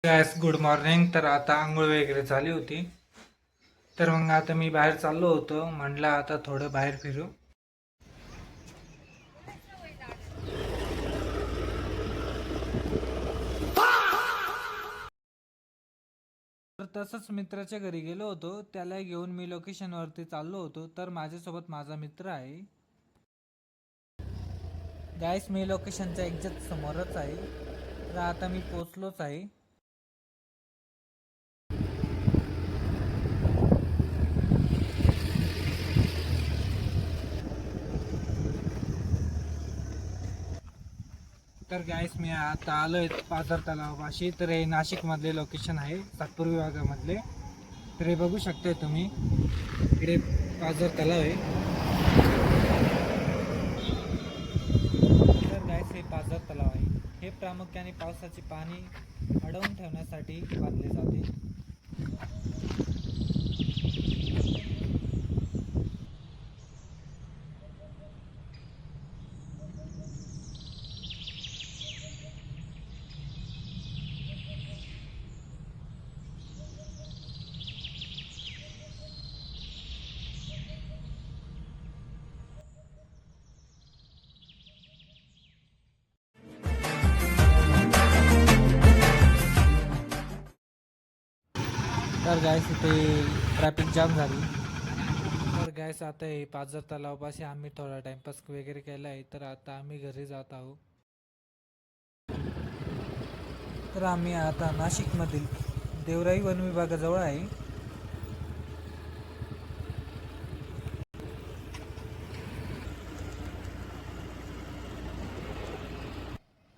Gas good morning. तर आता आंघोळ वगैरे झाली होती. तर मग आता मी बाहेर चाललो होतो. म्हटलं आता थोडं बाहेर फिरू. तर तसंच मित्राच्या घरी गेलो होतो. त्याला घेऊन मी लोकेशनवरती चाललो होतो. तर माझ्यासोबत माझा मित्र आहे. गॅस मी लोकेशनच्या एक्झॅक्ट समोरच आहे. तर आता मी पोचलोच आहे. तर गॅस मी आता आलोय पाझर तलावापाशी. तर हे नाशिक मधले लोकेशन आहे, सातपूर विभागामधले. तर हे बघू शकताय तुम्ही, इकडे पाझर तलाव आहे. तर गॅस हे पाझर तलाव आहे. हे प्रामुख्याने पावसाचे पाणी अडवून ठेवण्यासाठी बांधले जाते. तर गॅस इथे ट्रॅफिक जाम झाली. तर गॅस आता हे पाझर तलावापाशी आम्ही थोडा टाइमपास वगैरे केला आहे. तर आता आम्ही घरी जात आहोत. तर आम्ही आता नाशिकमधील देवराई वन विभागाजवळ आहे.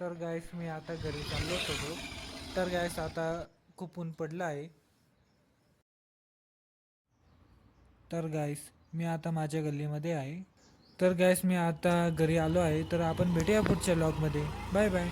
तर गॅस मी आता घरी चाललोच होतो. तर गॅस आता खूप ऊन पडलं आहे. तर गॅस मी आता माझ्या गल्लीमध्ये आहे. तर गॅस मी आता घरी आलो आहे. तर आपण भेटूया पुढच्या व्लॉगमध्ये. Bye bye.